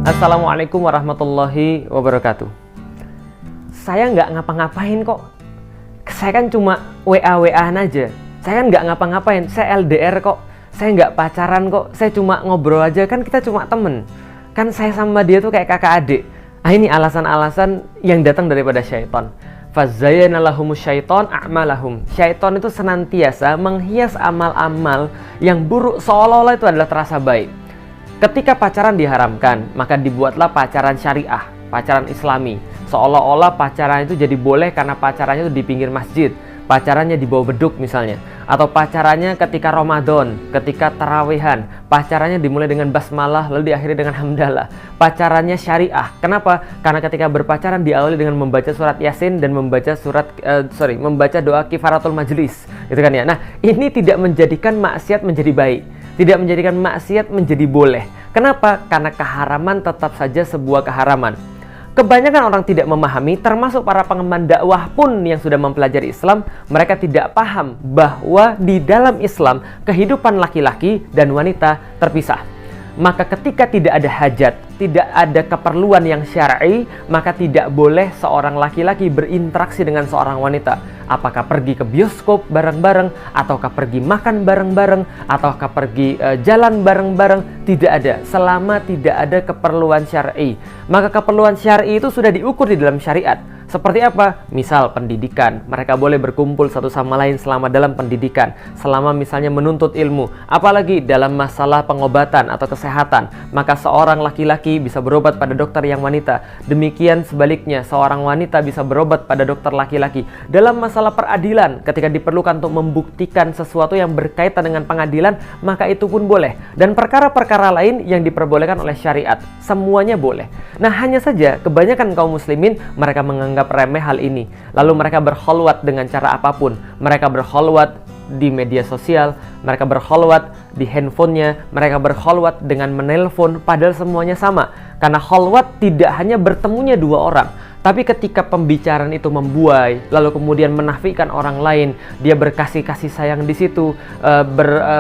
Assalamualaikum warahmatullahi wabarakatuh. Saya nggak ngapa-ngapain kok. Saya kan cuma WA-WA-an aja. Saya kan nggak ngapa-ngapain. Saya LDR kok. Saya nggak pacaran kok. Saya cuma ngobrol aja. Kan kita cuma temen. Kan saya sama dia tuh kayak kakak adik. Ah, ini alasan-alasan yang datang daripada syaitan. Fazayyana lahumus syaiton a'malahum. Syaiton itu senantiasa menghias amal-amal yang buruk seolah-olah itu adalah terasa baik. Ketika pacaran diharamkan, maka dibuatlah pacaran syariah, pacaran islami. Seolah-olah pacaran itu jadi boleh karena pacarannya itu di pinggir masjid, pacarannya di bawah beduk misalnya. Atau pacarannya ketika Ramadan, ketika tarawehan, pacarannya dimulai dengan basmalah lalu diakhiri dengan hamdalah. Pacarannya syariah. Kenapa? Karena ketika berpacaran diawali dengan membaca surat Yasin dan membaca membaca doa kifaratul majlis. Gitu kan ya. Nah, ini tidak menjadikan maksiat menjadi baik. Tidak menjadikan maksiat menjadi boleh. Kenapa? Karena keharaman tetap saja sebuah keharaman. Kebanyakan orang tidak memahami, termasuk para pengemban dakwah pun yang sudah mempelajari Islam, mereka tidak paham bahwa di dalam Islam kehidupan laki-laki dan wanita terpisah. Maka ketika tidak ada hajat, tidak ada keperluan yang syar'i, maka tidak boleh seorang laki-laki berinteraksi dengan seorang wanita. Apakah pergi ke bioskop bareng-bareng, ataukah pergi makan bareng-bareng, ataukah pergi jalan bareng-bareng, tidak ada. Selama tidak ada keperluan syar'i. Maka keperluan syar'i itu sudah diukur di dalam syariat. Seperti apa? Misal pendidikan, mereka boleh berkumpul satu sama lain selama dalam pendidikan, selama misalnya menuntut ilmu. Apalagi dalam masalah pengobatan atau kesehatan, maka seorang laki-laki bisa berobat pada dokter yang wanita. Demikian sebaliknya, seorang wanita bisa berobat pada dokter laki-laki. Dalam masalah peradilan, ketika diperlukan untuk membuktikan sesuatu yang berkaitan dengan pengadilan, maka itu pun boleh. Dan perkara-perkara lain yang diperbolehkan oleh syariat, semuanya boleh. Nah, hanya saja kebanyakan kaum muslimin mereka menganggap remeh hal ini. Lalu mereka berkholwat dengan cara apapun. Mereka berkholwat di media sosial, mereka berkholwat di handphonenya, mereka berkholwat dengan menelpon, padahal semuanya sama. Karena kholwat tidak hanya bertemunya dua orang, tapi ketika pembicaraan itu membuai, lalu kemudian menafikan orang lain, dia berkasih-kasih sayang di situ,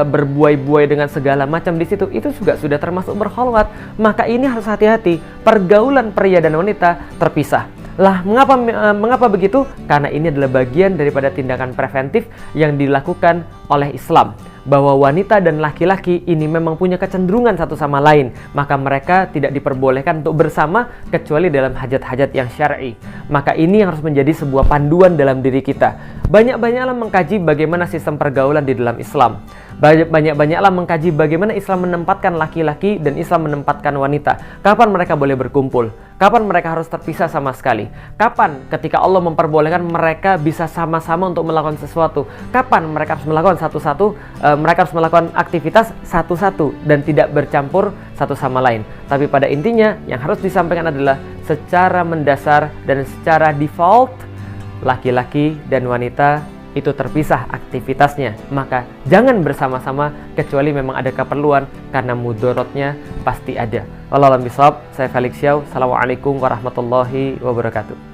berbuai-buai dengan segala macam di situ, itu juga sudah termasuk berkholwat. Maka ini harus hati-hati. Pergaulan pria dan wanita terpisah. Lah, mengapa begitu? Karena ini adalah bagian daripada tindakan preventif yang dilakukan oleh Islam. Bahwa wanita dan laki-laki ini memang punya kecenderungan satu sama lain. Maka mereka tidak diperbolehkan untuk bersama kecuali dalam hajat-hajat yang syar'i. Maka ini harus menjadi sebuah panduan dalam diri kita. Banyak-banyaklah mengkaji bagaimana sistem pergaulan di dalam Islam. Banyak-banyaklah mengkaji bagaimana Islam menempatkan laki-laki dan Islam menempatkan wanita. Kapan mereka boleh berkumpul? Kapan mereka harus terpisah sama sekali? Kapan ketika Allah memperbolehkan mereka bisa sama-sama untuk melakukan sesuatu? Kapan mereka harus melakukan satu-satu? Mereka harus melakukan aktivitas satu-satu dan tidak bercampur satu sama lain. Tapi pada intinya yang harus disampaikan adalah secara mendasar dan secara default laki-laki dan wanita itu terpisah aktivitasnya. Maka jangan bersama-sama kecuali memang ada keperluan, karena mudorotnya pasti ada. Wallahu a'lam bishawab. Saya Felix Xiao. Assalamualaikum warahmatullahi wabarakatuh.